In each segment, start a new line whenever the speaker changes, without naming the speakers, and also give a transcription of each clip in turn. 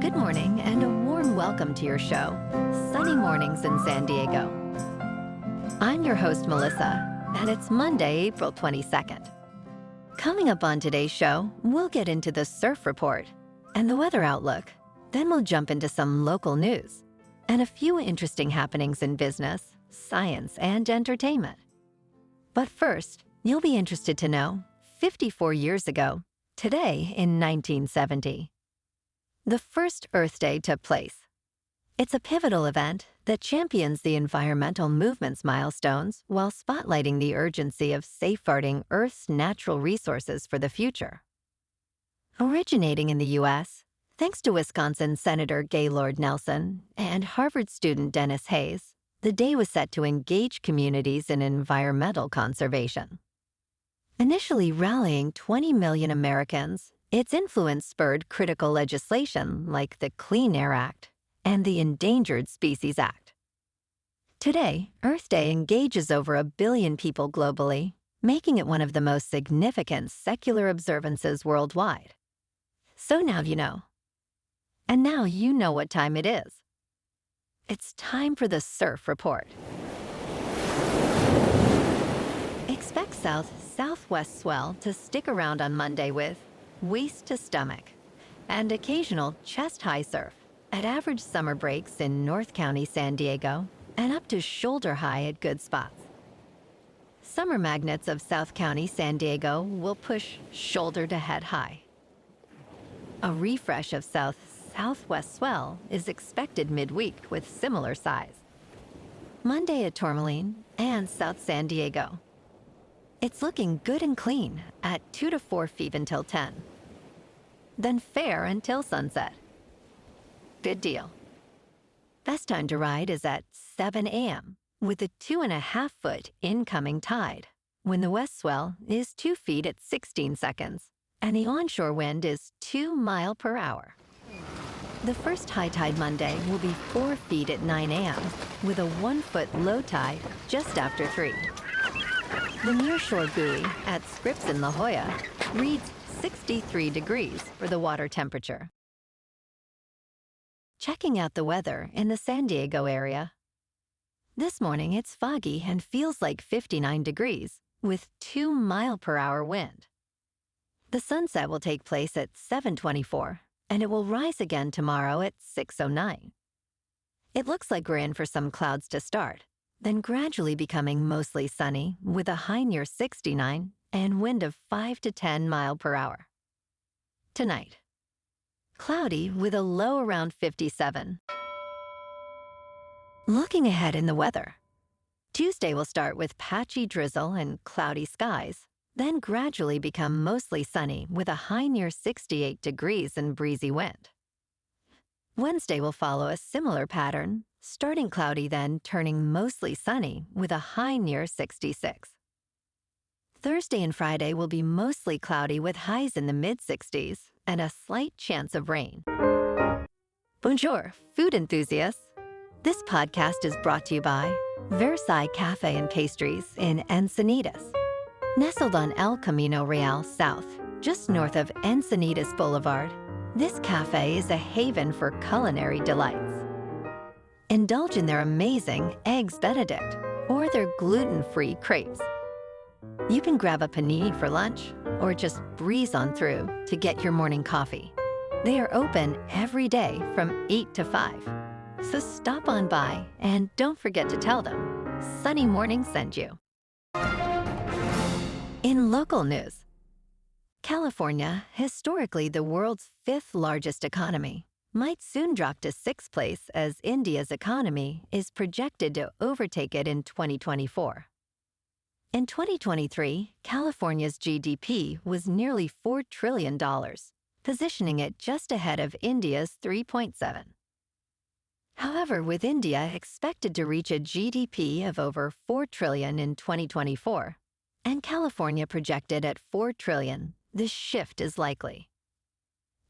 Good morning and a warm welcome to your show, Sunny Mornings in San Diego. I'm your host, Melissa, and it's Monday, April 22nd. Coming up on today's show, we'll get into the surf report and the weather outlook. Then we'll jump into some local news and a few interesting happenings in business, science, and entertainment. But first, you'll be interested to know, 54 years ago, today in 1970, the first Earth Day took place. It's a pivotal event that champions the environmental movement's milestones while spotlighting the urgency of safeguarding Earth's natural resources for the future. Originating in the U.S., thanks to Wisconsin Senator Gaylord Nelson and Harvard student Dennis Hayes, the day was set to engage communities in environmental conservation. Initially rallying 20 million Americans, its influence spurred critical legislation like the Clean Air Act and the Endangered Species Act. Today, Earth Day engages over 1 billion people globally, making it one of the most significant secular observances worldwide. So now you know. And now you know what time it is. It's time for the Surf Report. Expect south-southwest swell to stick around on Monday with waist to stomach and occasional chest-high surf at average summer breaks in North County, San Diego, and up to shoulder high at good spots. Summer magnets of South County, San Diego will push shoulder to head high. A refresh of south-southwest swell is expected midweek with similar size. Monday at Tourmaline and South San Diego. It's looking good and clean at 2 to 4 feet until 10. Then fair until sunset. Good deal. Best time to ride is at 7 a.m. with a 2.5-foot incoming tide, when the west swell is 2 feet at 16 seconds, and the onshore wind is 2 miles per hour. The first high tide Monday will be 4 feet at 9 a.m. with a 1-foot low tide just after 3. The nearshore buoy at Scripps in La Jolla reads 63 degrees for the water temperature. Checking out the weather in the San Diego area. This morning it's foggy and feels like 59 degrees with 2 mile per hour wind. The sunset will take place at 7:24 and it will rise again tomorrow at 6:09. It looks like we're in for some clouds to start, then gradually becoming mostly sunny with a high near 69 and wind of 5 to 10 miles per hour. Tonight, cloudy with a low around 57. Looking ahead in the weather, Tuesday will start with patchy drizzle and cloudy skies, then gradually become mostly sunny with a high near 68 degrees and breezy wind. Wednesday will follow a similar pattern, starting cloudy then turning mostly sunny with a high near 66. Thursday and Friday will be mostly cloudy with highs in the mid-60s and a slight chance of rain. Bonjour, food enthusiasts. This podcast is brought to you by Versailles Cafe and Pastries in Encinitas. Nestled on El Camino Real South, just north of Encinitas Boulevard, this cafe is a haven for culinary delights. Indulge in their amazing Eggs Benedict or their gluten-free crepes. You can grab a panini for lunch or just breeze on through to get your morning coffee. They are open every day from 8 to 5. So stop on by and don't forget to tell them Sunny Morning sent you. In local news, California, historically the world's 5th largest economy, might soon drop to 6th place as India's economy is projected to overtake it in 2024. In 2023, California's GDP was nearly $4 trillion, positioning it just ahead of India's 3.7. However, with India expected to reach a GDP of over $4 trillion in 2024, and California projected at $4 trillion, this shift is likely.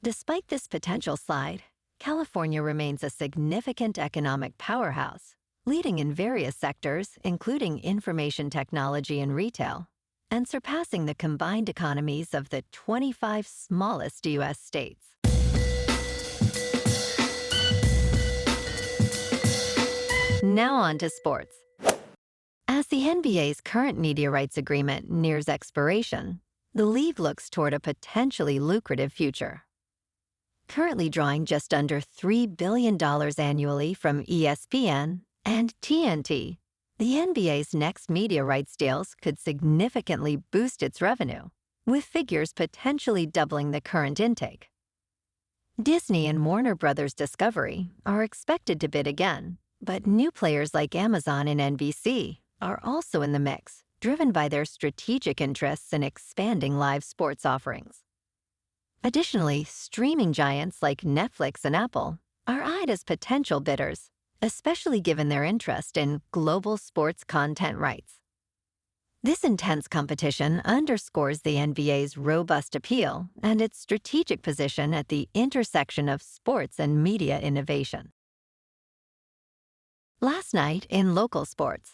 Despite this potential slide, California remains a significant economic powerhouse, leading in various sectors, including information technology and retail, and surpassing the combined economies of the 25 smallest U.S. states. Now on to sports. As the NBA's current media rights agreement nears expiration, the league looks toward a potentially lucrative future. Currently drawing just under $3 billion annually from ESPN and TNT, the NBA's next media rights deals could significantly boost its revenue, with figures potentially doubling the current intake. Disney and Warner Bros. Discovery are expected to bid again, but new players like Amazon and NBC are also in the mix, driven by their strategic interests in expanding live sports offerings. Additionally, streaming giants like Netflix and Apple are eyed as potential bidders, especially given their interest in global sports content rights. This intense competition underscores the NBA's robust appeal and its strategic position at the intersection of sports and media innovation. Last night in local sports,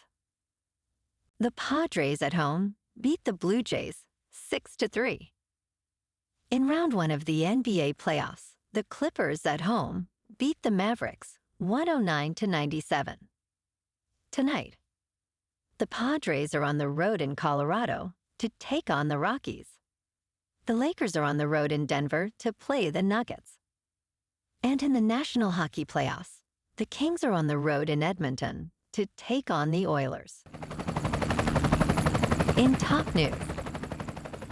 the Padres at home beat the Blue Jays 6-3. In round one of the NBA playoffs, the Clippers at home beat the Mavericks 109-97. Tonight, the Padres are on the road in Colorado to take on the Rockies. The Lakers are on the road in Denver to play the Nuggets. And in the National Hockey Playoffs, the Kings are on the road in Edmonton to take on the Oilers. In top news,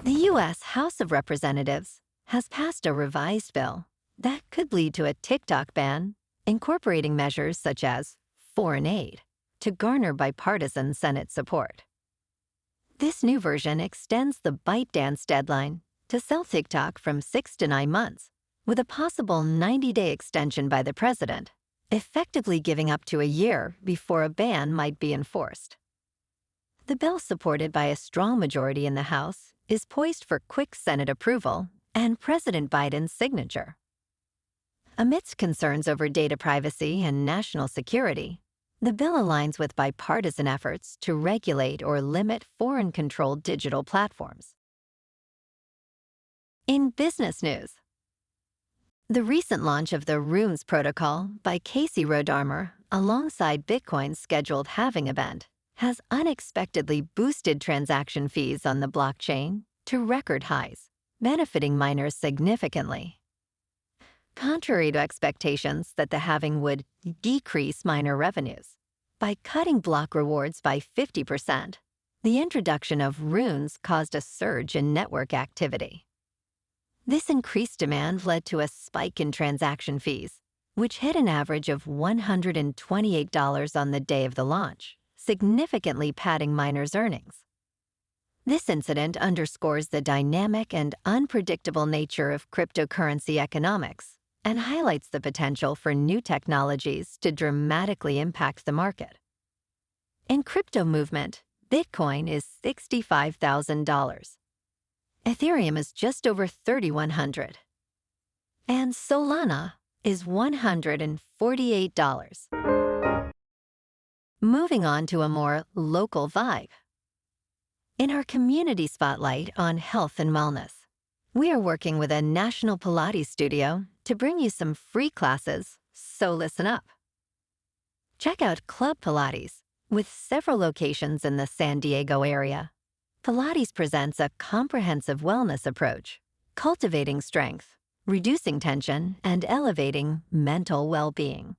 the U.S. House of Representatives has passed a revised bill that could lead to a TikTok ban, incorporating measures such as foreign aid to garner bipartisan Senate support. This new version extends the ByteDance deadline to sell TikTok from 6 to 9 months, with a possible 90-day extension by the president, effectively giving up to a year before a ban might be enforced. The bill, supported by a strong majority in the House, is poised for quick Senate approval and President Biden's signature. Amidst concerns over data privacy and national security, the bill aligns with bipartisan efforts to regulate or limit foreign-controlled digital platforms. In business news, the recent launch of the Runes protocol by Casey Rodarmor alongside Bitcoin's scheduled halving event has unexpectedly boosted transaction fees on the blockchain to record highs, benefiting miners significantly. Contrary to expectations that the halving would decrease miner revenues, by cutting block rewards by 50%, the introduction of Runes caused a surge in network activity. This increased demand led to a spike in transaction fees, which hit an average of $128 on the day of the launch, significantly padding miners' earnings. This incident underscores the dynamic and unpredictable nature of cryptocurrency economics and highlights the potential for new technologies to dramatically impact the market. In crypto movement, Bitcoin is $65,000. Ethereum is just over $3,100. And Solana is $148. Moving on to a more local vibe. In our community spotlight on health and wellness, we are working with a national Pilates studio to bring you some free classes, so listen up. Check out Club Pilates, with several locations in the San Diego area. Pilates presents a comprehensive wellness approach, cultivating strength, reducing tension, and elevating mental well-being.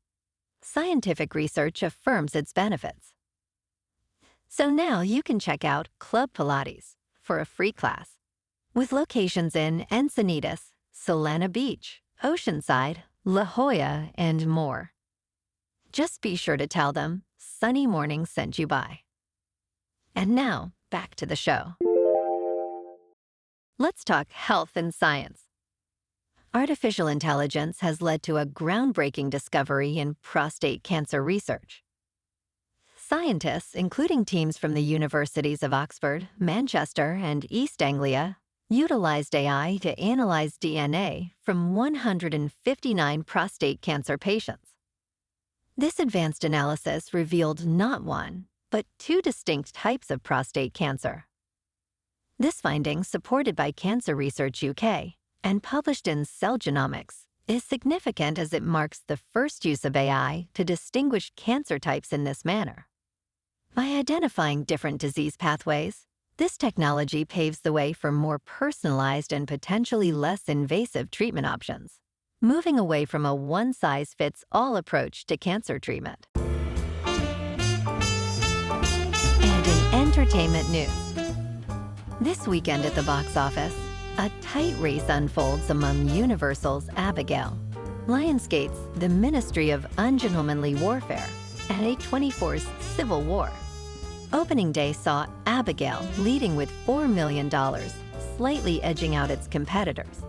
Scientific research affirms its benefits. So now you can check out Club Pilates for a free class, with locations in Encinitas, Solana Beach, Oceanside, La Jolla, and more. Just be sure to tell them Sunny Morning sent you by. And now, back to the show. Let's talk health and science. Artificial intelligence has led to a groundbreaking discovery in prostate cancer research. Scientists, including teams from the universities of Oxford, Manchester, and East Anglia, utilized AI to analyze DNA from 159 prostate cancer patients. This advanced analysis revealed not one, but 2 distinct types of prostate cancer. This finding, supported by Cancer Research UK and published in Cell Genomics, is significant as it marks the first use of AI to distinguish cancer types in this manner. By identifying different disease pathways, this technology paves the way for more personalized and potentially less invasive treatment options, moving away from a one-size-fits-all approach to cancer treatment. And in entertainment news, this weekend at the box office, a tight race unfolds among Universal's Abigail, Lionsgate's The Ministry of Ungentlemanly Warfare, and A24's Civil War. Opening day saw Abigail leading with $4 million, slightly edging out its competitors.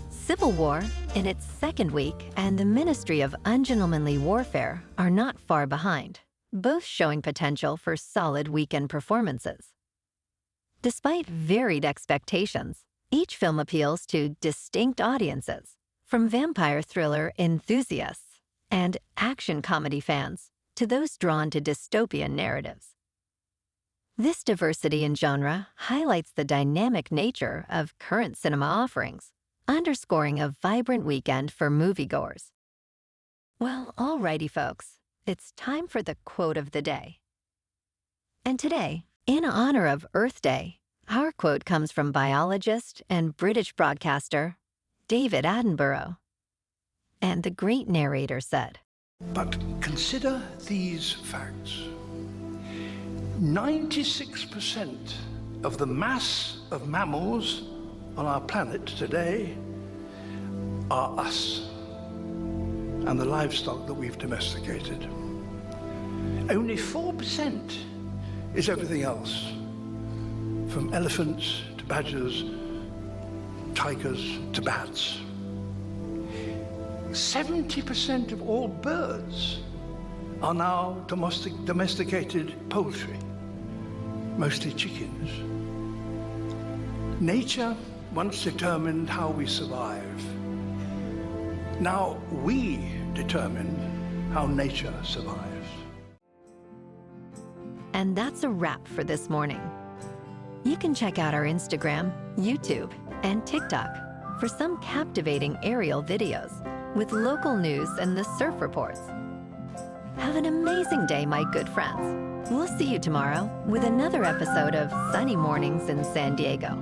Civil War, in its second week, and The Ministry of Ungentlemanly Warfare are not far behind, both showing potential for solid weekend performances. Despite varied expectations, each film appeals to distinct audiences, from vampire thriller enthusiasts and action comedy fans to those drawn to dystopian narratives. This diversity in genre highlights the dynamic nature of current cinema offerings, underscoring a vibrant weekend for moviegoers. Well, alrighty, folks, it's time for the quote of the day. And today, in honor of Earth Day, our quote comes from biologist and British broadcaster David Attenborough. And the great narrator said,
"But consider these facts. 96% of the mass of mammals on our planet today are us and the livestock that we've domesticated. Only 4% is everything else, from elephants to badgers, tigers to bats. 70% of all birds are now domesticated poultry, mostly chickens. Nature once determined how we survive. Now we determine how nature survives."
And that's a wrap for this morning. You can check out our Instagram, YouTube, and TikTok for some captivating aerial videos with local news and the surf reports. Have an amazing day, my good friends. We'll see you tomorrow with another episode of Sunny Mornings in San Diego.